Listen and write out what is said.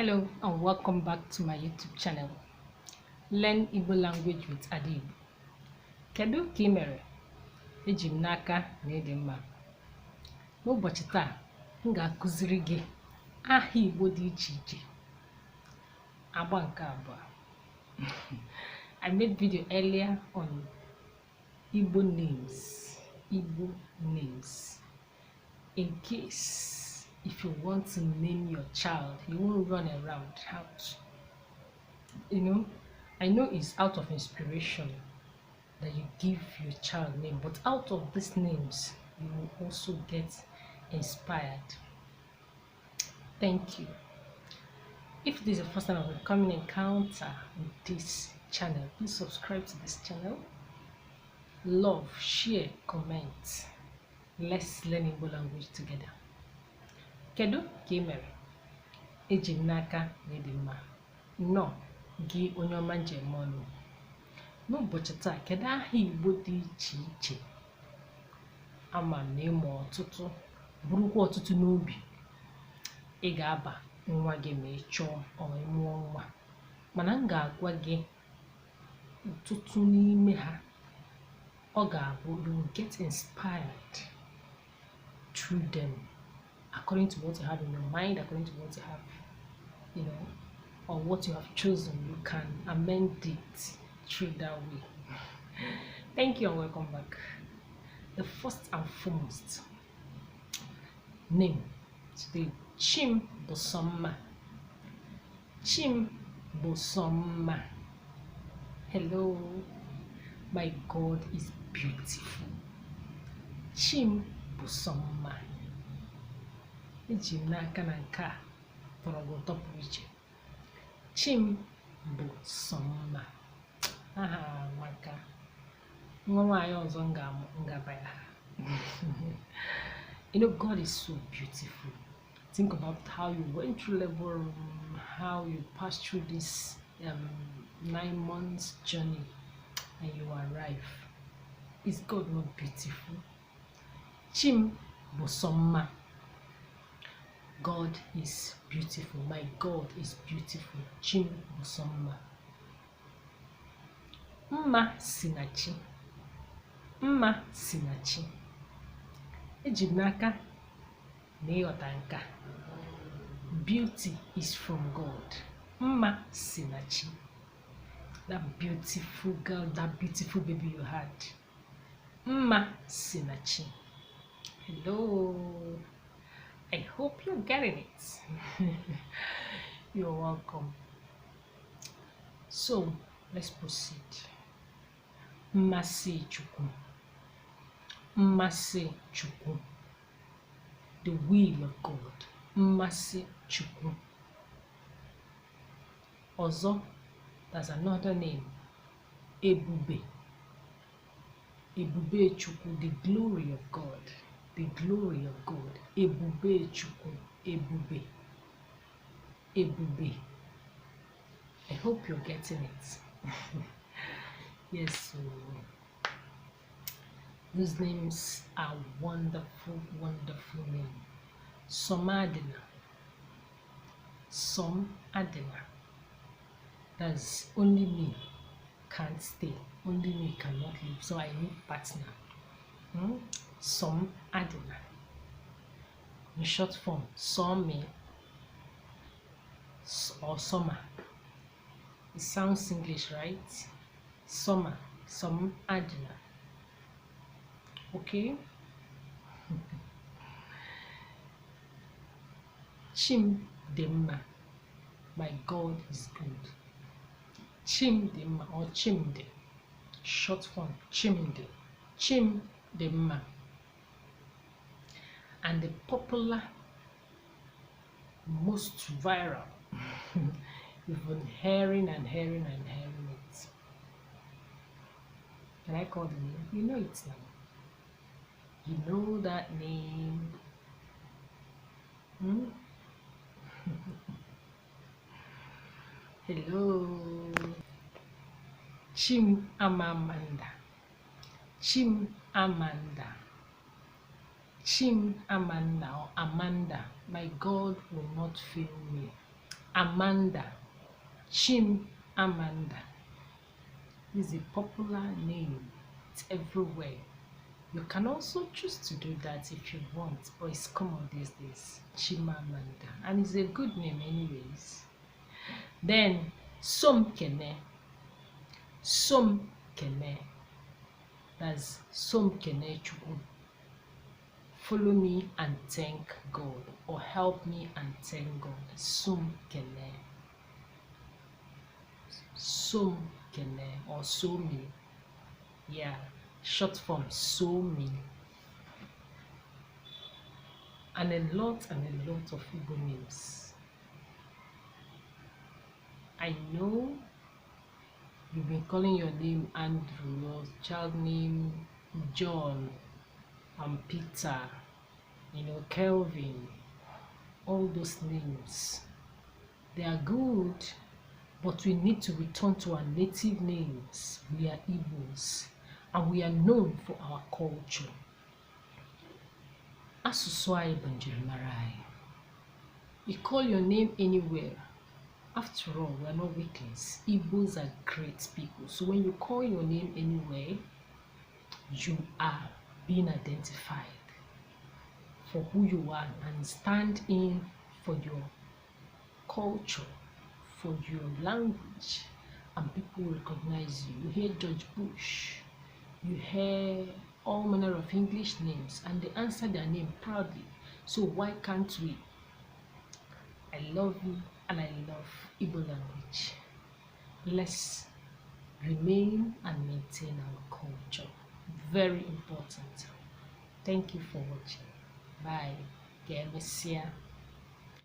Hello and welcome back to my YouTube channel. Learn Igbo language with Igbo. Kedu ka ị mere? Eji m n'aka na ị dị mma. N'ụbọchị taa, m ga-akụziri gị aha Igbo dị iche iche. Agba nke abụọ. I made video earlier on Igbo names. Igbo names. In case if you want to name your child, you won't run around out. I know it's out of inspiration that you give your child name, but out of these names, you will also get inspired. Thank you. If this is the first time of a coming encounter with this channel, please subscribe to this channel. Love, share, comment. Let's learn Igbo language together. Kedu ka ị mere? Eji m n'aka na ị dị mma. Nnọọ gị onye ọma njem ọnụ. N'ụbọchị taa, kedu aha Igbo dị iche iche ama m na ịmụ ọtụtụ bụrụkwa ọtụtụ n'obi ị ga-aba nwa gị ma ị chọọ ọ mụọ nwa, mana m ga-agwa gị ọtụtụ n'ime ha. Ọ ga-abụ you will get inspired through them, according to what you have in your mind, according to what you have, or what you have chosen. You can amend it through that way. Thank you and welcome back. The first and foremost name today, chimbusomma. Chimbusomma. Hello, my God is beautiful. Chimbusomma. Eji m n'aka na nke a tọrọ gị ụtọ pụrụ iche. Chimbusomma. Aha maka nwa nwaanyị ọzọ m ga-amụ ngaba ya. God is so beautiful. Think about how you went through labor, how you passed through this 9 months journey, and you arrive. Is God not beautiful? Chimbusomma. God is beautiful. My God is beautiful. Chimbusomma. Mmasinachi. Mmasinachi. Eji m n'aka na ịghọta nke a. Beauty is from God. Mmasinachi. That beautiful girl, that beautiful baby you had. Mmasinachi. Hello. I hope you're getting it. You're welcome. So, let's proceed. Mmasichukwu. Mmasichukwu. The will of God. Mmasichukwu. Ozo, that's another name. Ebube. Ebubechukwu, the glory of God. The glory of God. Ebubechukwu. Ebube. Ebube. I hope you're getting it. Yes, so these names are wonderful, wonderful names. Somadinna. Somadinna. That's only me can't stay. Only me cannot live. So I need partner. Somadinna. In short form, Somme or Summer. It sounds English, right? Summer, Somadinna. Okay? Chimdimma. My God is good. Chimdimma or Chimde. Short form, Chimde. Chimdimma. And the popular, most viral, you've been hearing it. Can I call the name? You know it now. You know that name. Hello. Chimamanda. Chimamanda. Chimamanda or Amanda. My God will not fail me. Amanda, Chimamanda is a popular name. It's everywhere. You can also choose to do that if you want, but it's common these days. Chimamanda, and it's a good name anyways. Then Somkenechukwu. Somkenechukwu. That's Somkenechukwu. Follow me and thank God, or help me and thank God. Somkenechukwu. Somkenechukwu or Somi. Yeah, short form Somi. And a lot of Igbo names. I know you've been calling your name Andrew, your child name John and Peter, Kelvin, all those names. They are good, but we need to return to our native names. We are Igbos, and we are known for our culture. Asụsụ anyị bụ njirimara anyị. You call your name anywhere. After all, we are not weaklings. Igbos are great people. So when you call your name anywhere, you are being identified for who you are and stand in for your culture, for your language, and people recognize you. You hear George Bush, you hear all manner of English names, and they answer their name proudly. So why can't we? I love you and I love Igbo language. Let's remain and maintain our culture. Very important. Thank you for watching. Bye. Get